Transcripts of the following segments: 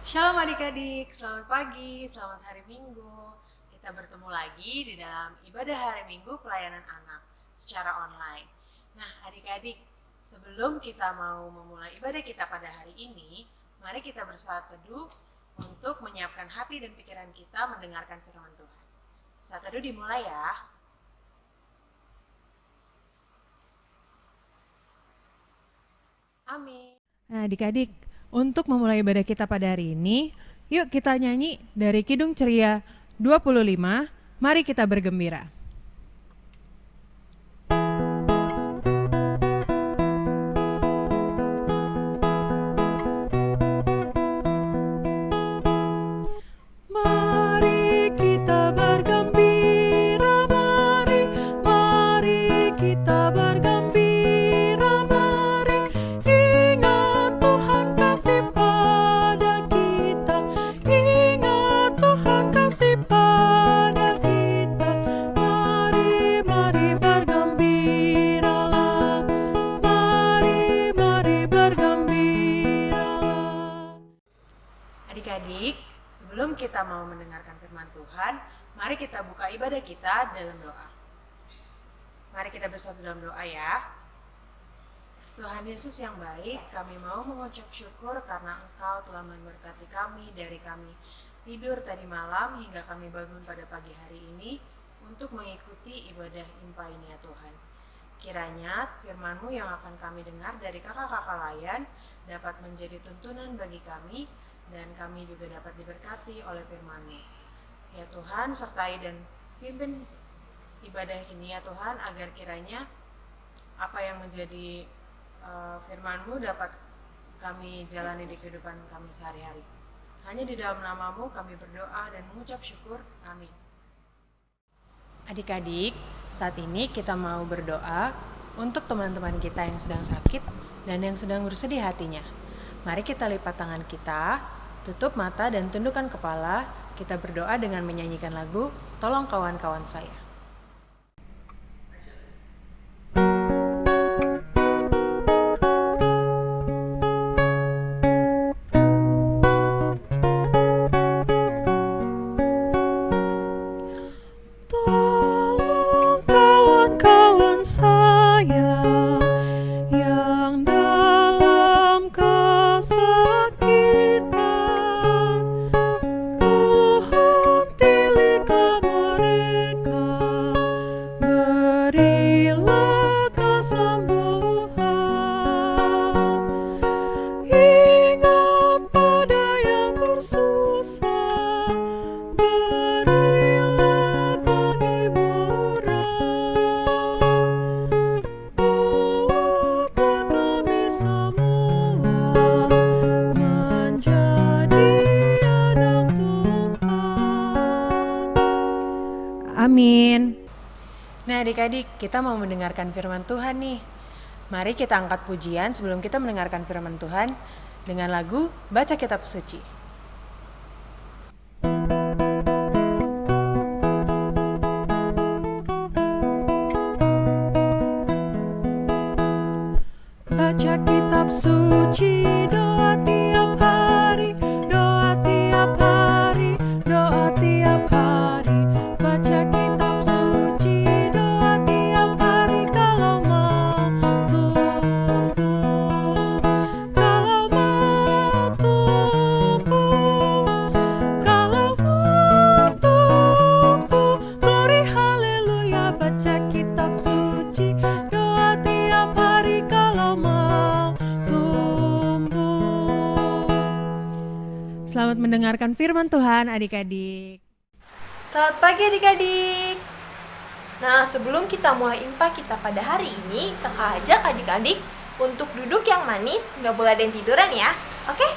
Shalom adik-adik, selamat pagi, selamat hari Minggu. Kita bertemu lagi di dalam ibadah hari Minggu pelayanan anak secara online. Nah adik-adik, sebelum kita mau memulai ibadah kita pada hari ini, mari kita bersaat teduh untuk menyiapkan hati dan pikiran kita mendengarkan firman Tuhan. Saat teduh dimulai ya. Amin. Nah, adik-adik, untuk memulai ibadah kita pada hari ini, yuk kita nyanyi dari Kidung Ceria 25, mari kita bergembira. Mari kita bergembira, mari kita bergembira, mari ingat Tuhan kasih pada kita, ingat Tuhan kasih pada kita. Mari bergembiralah, mari bergembiralah. Adik-adik, sebelum kita mau mendengarkan firman Tuhan, mari kita buka ibadah kita dalam doa. Mari kita bersatu dalam doa ya. Tuhan Yesus yang baik, kami mau mengucap syukur karena Engkau telah memberkati kami dari kami tidur tadi malam hingga kami bangun pada pagi hari ini untuk mengikuti ibadah impa ini ya Tuhan. Kiranya firman-Mu yang akan kami dengar dari kakak-kakak layan dapat menjadi tuntunan bagi kami dan kami juga dapat diberkati oleh firman-Mu. Ya Tuhan, sertai dan pimpin ibadah ini ya Tuhan, agar kiranya apa yang menjadi firman-Mu dapat kami jalani di kehidupan kami sehari-hari. Hanya di dalam nama-Mu kami berdoa dan mengucap syukur. Amin. Adik-adik, saat ini kita mau berdoa untuk teman-teman kita yang sedang sakit dan yang sedang bersedih hatinya. Mari kita lipat tangan kita, tutup mata dan tundukkan kepala. Kita berdoa dengan menyanyikan lagu Tolong Kawan-Kawan Saya. Tolong kawan-kawan saya yang dalam kesakitan, Tuhan tilikan mereka, berilah kesembuhan. Ingat pada yang bersusah, berilah penghiburan. Buatlah kami semua menjadi anak Tuhan. Amin. Nah adik-adik, kita mau mendengarkan firman Tuhan nih. Mari kita angkat pujian sebelum kita mendengarkan firman Tuhan dengan lagu Baca Kitab Suci. Baca kitab suci, doa tiap hari, doa tiap hari, doa tiap hari. Baca kitab suci, doa tiap hari kalau mau tumbuh, kalau mau tumbuh, kalau mau tumbuh. Glory haleluya, baca kitab suci, doa tiap hari kalau mau tumbuh. Selamat mendengarkan firman Tuhan adik-adik. Selamat pagi adik-adik. Nah, sebelum kita mulai impa kita pada hari ini, kakak ajak adik-adik untuk duduk yang manis, nggak boleh ada yang tiduran ya, oke?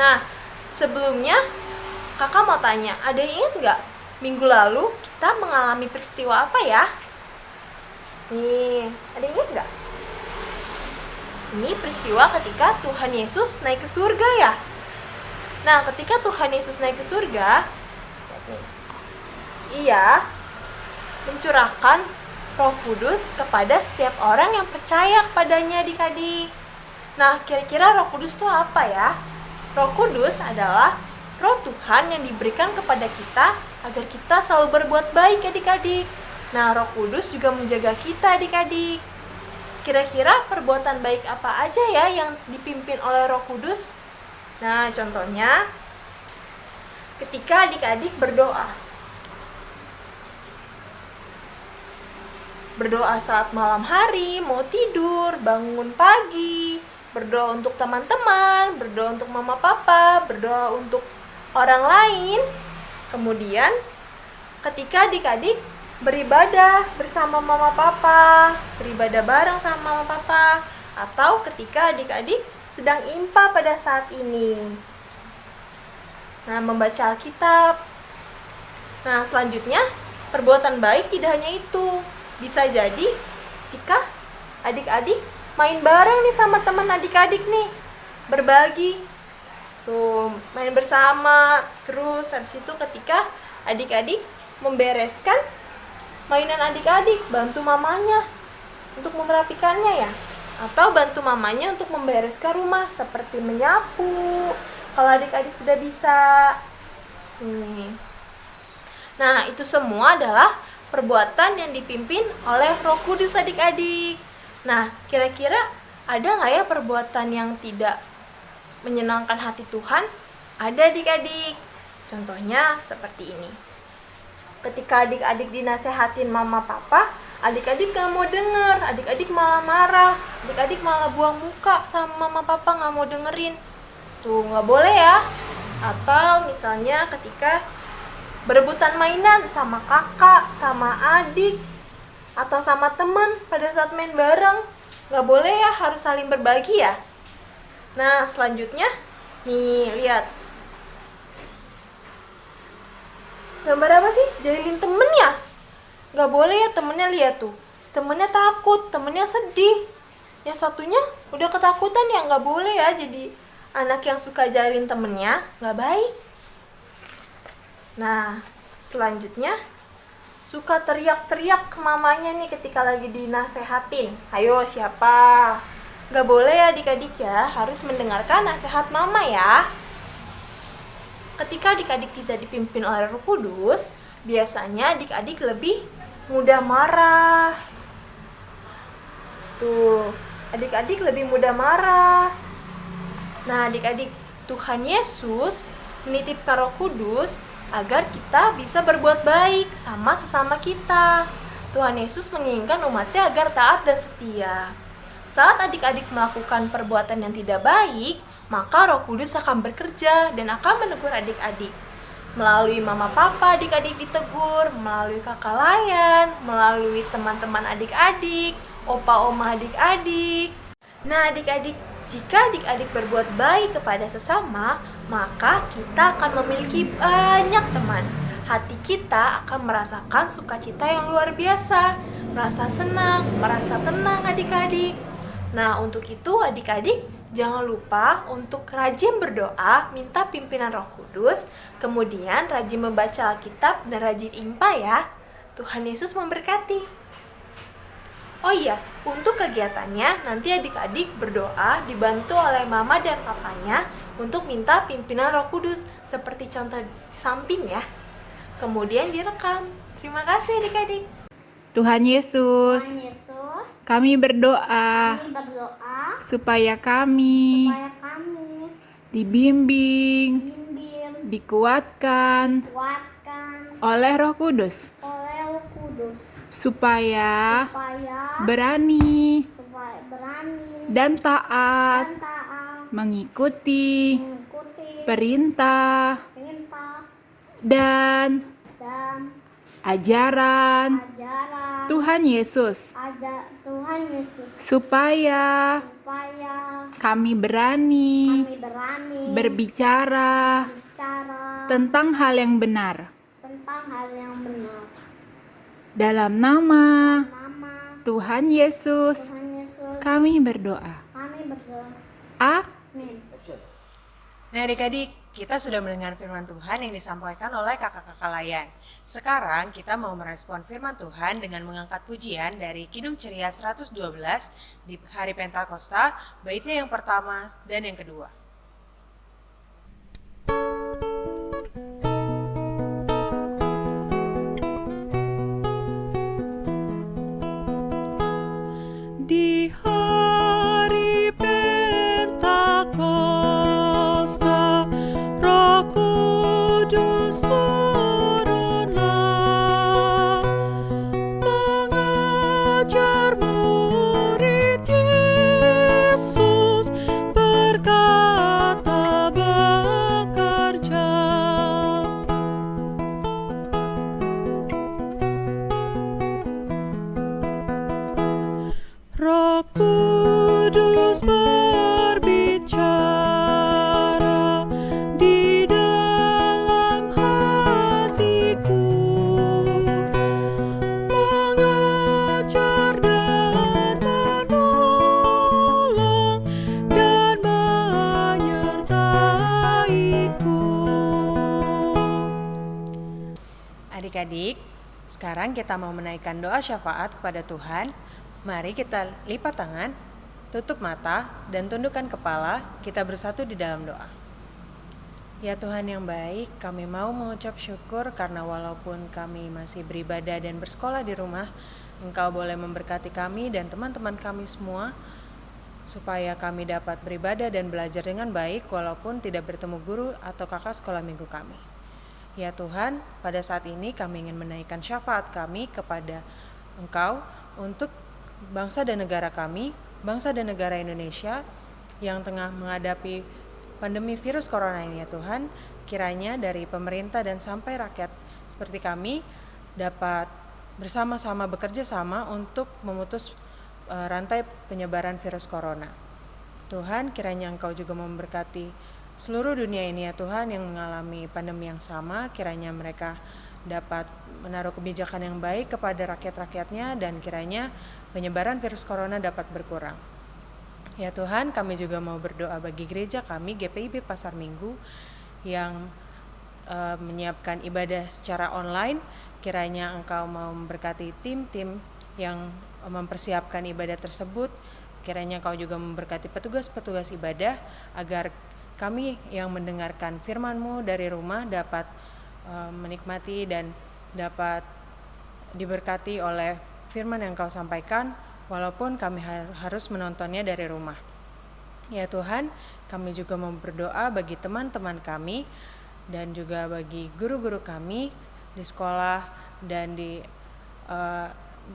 Nah, sebelumnya kakak mau tanya, ada yang ingat nggak minggu lalu kita mengalami peristiwa apa ya? Nih, ada yang ingat nggak? Ini peristiwa ketika Tuhan Yesus naik ke surga ya. Nah, ketika Tuhan Yesus naik ke surga, Ia mencurahkan Roh Kudus kepada setiap orang yang percaya kepadanya adik-adik. Nah, kira-kira Roh Kudus itu apa ya? Roh Kudus adalah Roh Tuhan yang diberikan kepada kita agar kita selalu berbuat baik adik-adik. Nah, Roh Kudus juga menjaga kita adik-adik. Kira-kira perbuatan baik apa aja ya yang dipimpin oleh Roh Kudus? Nah, contohnya ketika adik-adik berdoa. Berdoa saat malam hari, mau tidur, bangun pagi, berdoa untuk teman-teman, berdoa untuk mama papa, berdoa untuk orang lain. Kemudian ketika adik-adik beribadah bersama mama papa, beribadah bareng sama mama papa, atau ketika adik-adik sedang impa pada saat ini. Nah, membaca Alkitab. Nah, selanjutnya perbuatan baik tidak hanya itu. Bisa jadi ketika adik-adik main bareng nih sama teman adik-adik nih, berbagi tuh, main bersama. Terus habis itu ketika adik-adik membereskan mainan adik-adik, bantu mamanya untuk merapikannya ya, atau bantu mamanya untuk membereskan rumah seperti menyapu kalau adik-adik sudah bisa. Nah, itu semua adalah perbuatan yang dipimpin oleh Roh Kudus adik-adik. Nah, kira-kira ada nggak ya perbuatan yang tidak menyenangkan hati Tuhan? Ada adik-adik. Contohnya seperti ini. Ketika adik-adik dinasehatin mama papa, adik-adik gak mau denger, adik-adik malah marah, adik-adik malah buang muka sama mama papa, gak mau dengerin. Tuh, gak boleh ya. Atau misalnya ketika berebutan mainan sama kakak, sama adik, atau sama teman pada saat main bareng, gak boleh ya, harus saling berbagi ya. Nah, selanjutnya nih, lihat gambar apa sih? Jahilin temen ya? Gak boleh ya, temennya lihat tuh, temennya takut, temennya sedih, yang satunya udah ketakutan ya. Gak boleh ya jadi anak yang suka jahilin temennya, gak baik. Nah, selanjutnya suka teriak-teriak ke mamanya nih ketika lagi dinasehatin. Ayo, siapa? Gak boleh ya adik-adik ya, harus mendengarkan nasihat mama ya. Ketika adik-adik tidak dipimpin oleh Roh Kudus, biasanya adik-adik lebih mudah marah. Tuh, adik-adik lebih mudah marah. Nah, adik-adik, Tuhan Yesus menitipkan Roh Kudus agar kita bisa berbuat baik sama sesama kita. Tuhan Yesus menginginkan umatnya agar taat dan setia. Saat adik-adik melakukan perbuatan yang tidak baik, maka Roh Kudus akan bekerja dan akan menegur adik-adik. Melalui mama papa adik-adik ditegur, melalui kakak layan, melalui teman-teman adik-adik, opa oma adik-adik. Nah, adik-adik, jika adik-adik berbuat baik kepada sesama, maka kita akan memiliki banyak teman. Hati kita akan merasakan sukacita yang luar biasa, merasa senang, merasa tenang adik-adik. Nah, untuk itu adik-adik jangan lupa untuk rajin berdoa, minta pimpinan Roh Kudus, kemudian rajin membaca Alkitab dan rajin impa ya. Tuhan Yesus memberkati. Oh iya, untuk kegiatannya nanti adik-adik berdoa dibantu oleh mama dan papanya untuk minta pimpinan Roh Kudus seperti contoh di samping ya. Kemudian direkam. Terima kasih adik-adik. Tuhan Yesus, kami berdoa supaya kami dibimbing, dikuatkan oleh Roh Kudus, supaya berani dan taat mengikuti perintah dan ajaran Tuhan Yesus, supaya kami berani berbicara tentang hal yang benar. Dalam nama Tuhan Yesus, kami berdoa. Amin. Nah, adik-adik, kita sudah mendengar firman Tuhan yang disampaikan oleh kakak-kakak layan. Sekarang kita mau merespon firman Tuhan dengan mengangkat pujian dari Kidung Ceria 112 di hari Pentakosta, baitnya yang pertama dan yang kedua. Sekarang kita mau menaikkan doa syafaat kepada Tuhan. Mari kita lipat tangan, tutup mata, dan tundukkan kepala. Kita bersatu di dalam doa. Ya Tuhan yang baik, kami mau mengucap syukur karena walaupun kami masih beribadah dan bersekolah di rumah, Engkau boleh memberkati kami dan teman-teman kami semua, supaya kami dapat beribadah dan belajar dengan baik walaupun tidak bertemu guru atau kakak sekolah minggu kami. Ya Tuhan, pada saat ini kami ingin menaikkan syafaat kami kepada Engkau untuk bangsa dan negara kami, bangsa dan negara Indonesia yang tengah menghadapi pandemi virus corona ini ya Tuhan. Kiranya dari pemerintah dan sampai rakyat seperti kami dapat bersama-sama bekerja sama untuk memutus rantai penyebaran virus corona. Tuhan, kiranya Engkau juga memberkati seluruh dunia ini ya Tuhan yang mengalami pandemi yang sama. Kiranya mereka dapat menaruh kebijakan yang baik kepada rakyat-rakyatnya dan kiranya penyebaran virus corona dapat berkurang. Ya Tuhan, kami juga mau berdoa bagi gereja kami GPIB Pasar Minggu yang menyiapkan ibadah secara online. Kiranya Engkau mau memberkati tim-tim yang mempersiapkan ibadah tersebut. Kiranya Engkau juga memberkati petugas-petugas ibadah agar kami yang mendengarkan firman-Mu dari rumah dapat menikmati dan dapat diberkati oleh firman yang Kau sampaikan walaupun kami harus menontonnya dari rumah. Ya Tuhan, kami juga mau berdoa bagi teman-teman kami dan juga bagi guru-guru kami di sekolah dan di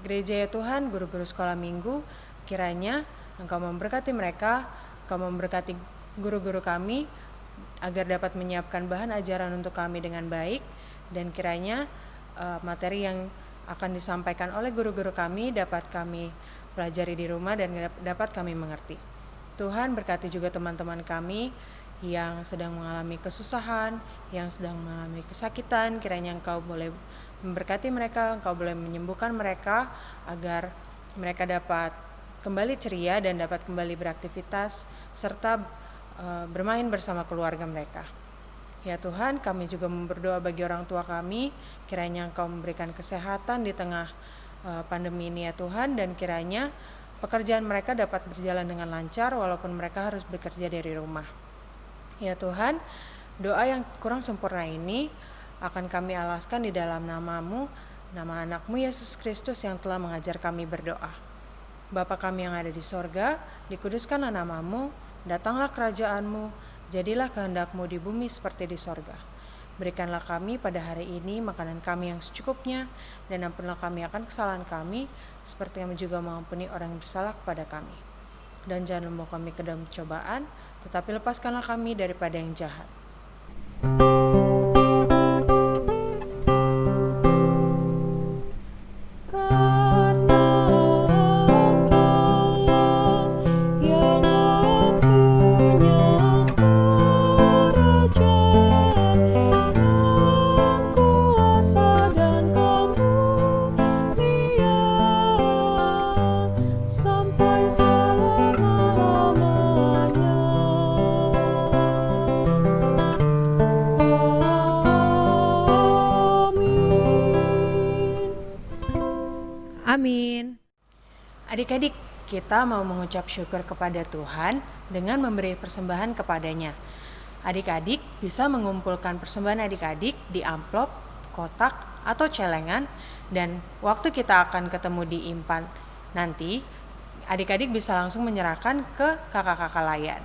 gereja ya Tuhan, guru-guru sekolah minggu. Kiranya Engkau memberkati mereka, Engkau memberkati guru-guru kami agar dapat menyiapkan bahan ajaran untuk kami dengan baik, dan kiranya materi yang akan disampaikan oleh guru-guru kami dapat kami pelajari di rumah dan dapat kami mengerti. Tuhan, berkati juga teman-teman kami yang sedang mengalami kesusahan, yang sedang mengalami kesakitan. Kiranya Engkau boleh memberkati mereka, Engkau boleh menyembuhkan mereka agar mereka dapat kembali ceria dan dapat kembali beraktivitas serta bermain bersama keluarga mereka. Ya Tuhan, kami juga berdoa bagi orang tua kami, kiranya Engkau memberikan kesehatan di tengah pandemi ini ya Tuhan, dan kiranya pekerjaan mereka dapat berjalan dengan lancar walaupun mereka harus bekerja dari rumah. Ya Tuhan, doa yang kurang sempurna ini akan kami alaskan di dalam nama-Mu, nama anak-Mu Yesus Kristus yang telah mengajar kami berdoa. Bapa kami yang ada di sorga, dikuduskanlah nama-Mu, datanglah kerajaan-Mu, jadilah kehendak-Mu di bumi seperti di sorga. Berikanlah kami pada hari ini makanan kami yang secukupnya, dan ampunilah kami akan kesalahan kami, seperti kami juga mengampuni orang yang bersalah kepada kami. Dan jangan membawa kami ke dalam cobaan, tetapi lepaskanlah kami daripada yang jahat. Amin. Adik-adik, kita mau mengucap syukur kepada Tuhan dengan memberi persembahan kepadanya. Adik-adik bisa mengumpulkan persembahan adik-adik di amplop, kotak, atau celengan, dan waktu kita akan ketemu di Impan nanti, adik-adik bisa langsung menyerahkan ke kakak-kakak layan.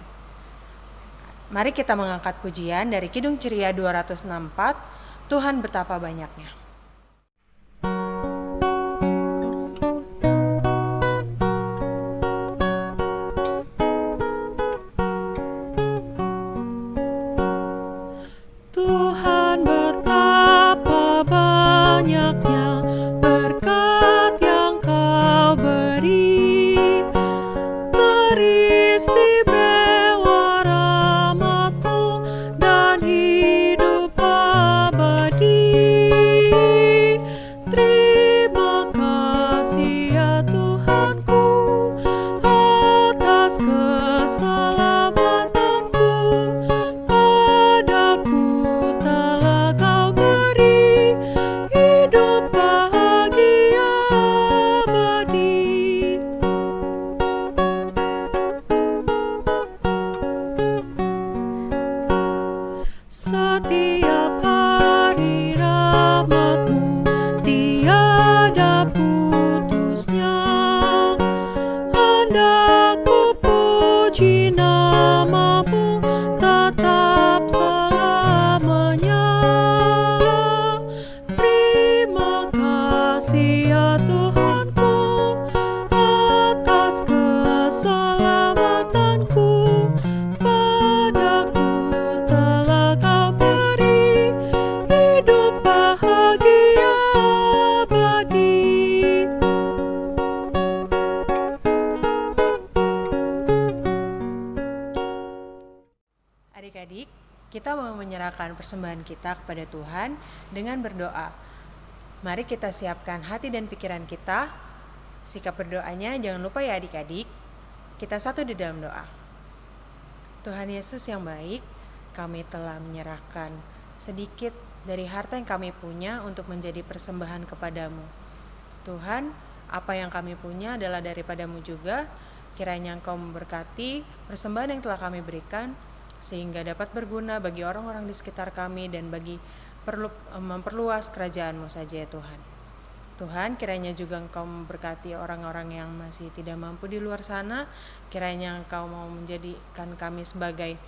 Mari kita mengangkat pujian dari Kidung Ceria 264, Tuhan betapa banyaknya. Tuhan betapa banyaknya berkat yang Kau beri, teristimewa rahmat-Mu dan hidup abadi. Adik-adik, kita mau menyerahkan persembahan kita kepada Tuhan dengan berdoa. Mari kita siapkan hati dan pikiran kita. Sikap berdoanya jangan lupa ya adik-adik. Kita satu di dalam doa. Tuhan Yesus yang baik, kami telah menyerahkan sedikit dari harta yang kami punya untuk menjadi persembahan kepadamu. Tuhan, apa yang kami punya adalah daripadamu juga. Kiranya Engkau memberkati persembahan yang telah kami berikan, sehingga dapat berguna bagi orang-orang di sekitar kami dan bagi memperluas kerajaan-Mu saja ya Tuhan. Tuhan, kiranya juga Engkau memberkati orang-orang yang masih tidak mampu di luar sana. Kiranya Engkau mau menjadikan kami sebagai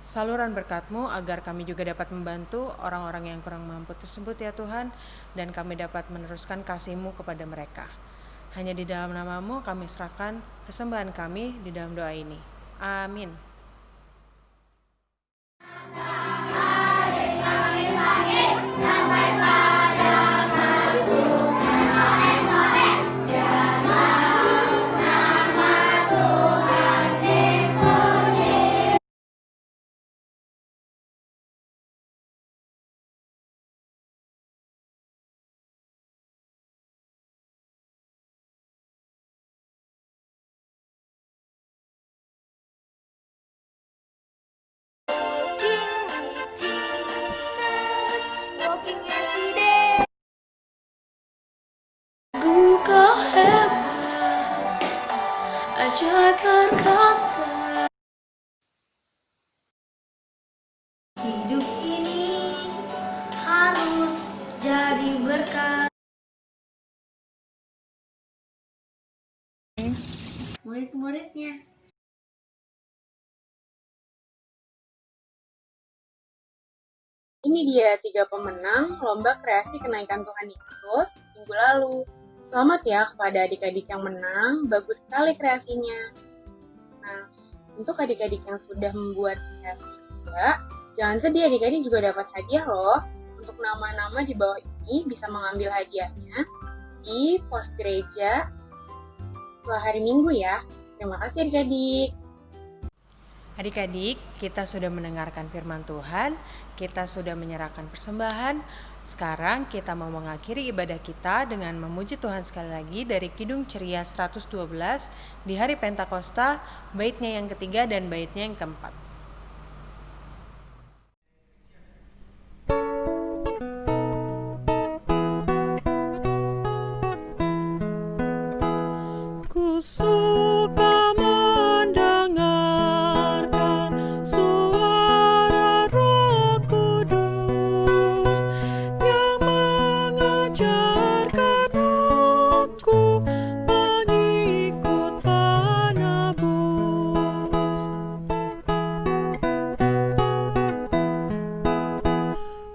saluran berkat-Mu agar kami juga dapat membantu orang-orang yang kurang mampu tersebut ya Tuhan, dan kami dapat meneruskan kasih-Mu kepada mereka. Hanya di dalam nama-Mu kami serahkan persembahan kami di dalam doa ini. Amin. Walking every day. Kau hebat, ajaib perkasa. Hidup ini harus jadi berkat. Murid-muridnya. Ini dia 3 pemenang Lomba Kreasi Kenaikan Tuhan Yesus minggu lalu. Selamat ya kepada adik-adik yang menang, bagus sekali kreasinya. Nah, untuk adik-adik yang sudah membuat kreasi juga, jangan sedih, adik-adik juga dapat hadiah loh. Untuk nama-nama di bawah ini bisa mengambil hadiahnya di pos gereja setelah hari Minggu ya. Terima kasih adik-adik. Adik-adik, kita sudah mendengarkan firman Tuhan, kita sudah menyerahkan persembahan. Sekarang kita mau mengakhiri ibadah kita dengan memuji Tuhan sekali lagi dari Kidung Ceria 112 di hari Pentakosta, baitnya yang ketiga dan baitnya yang keempat. Ku suka mendengarkan suara Roh Kudus yang mengajarkan aku mengikut penebus.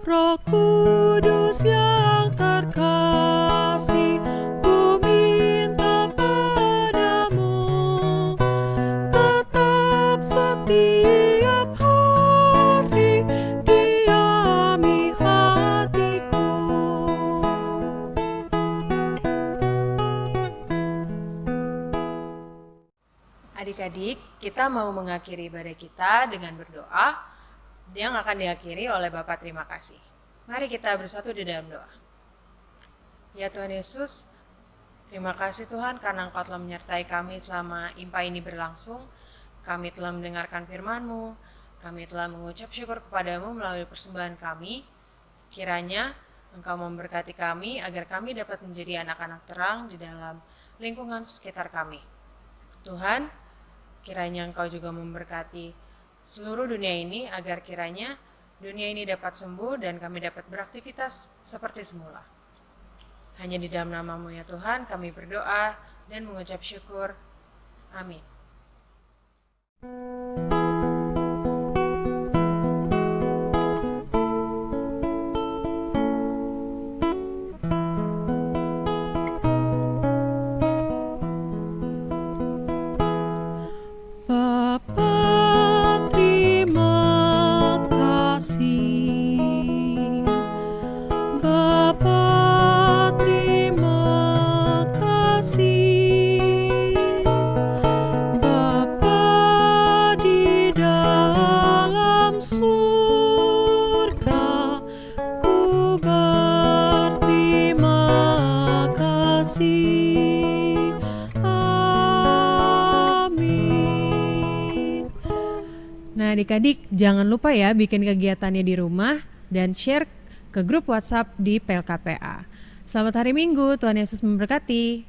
Roh Kudus yang terkasih, ku minta padamu tetap setiap hari diami hatiku. Adik-adik, kita mau mengakhiri ibadah kita dengan berdoa yang akan diakhiri oleh Bapa terima kasih. Mari kita bersatu di dalam doa. Ya Tuhan Yesus, terima kasih Tuhan karena Engkau telah menyertai kami selama IMPA ini berlangsung. Kami telah mendengarkan firman-Mu, kami telah mengucap syukur kepadamu melalui persembahan kami. Kiranya Engkau memberkati kami agar kami dapat menjadi anak-anak terang di dalam lingkungan sekitar kami. Tuhan, kiranya Engkau juga memberkati seluruh dunia ini agar kiranya dunia ini dapat sembuh dan kami dapat beraktivitas seperti semula. Hanya di dalam nama-Mu ya Tuhan kami berdoa dan mengucap syukur. Amin. Bapa, terima kasih. Bapa, terima kasih. Bapa di Nah, adik-adik jangan lupa ya bikin kegiatannya di rumah dan share ke grup WhatsApp di PLKPA. Selamat hari Minggu, Tuhan Yesus memberkati.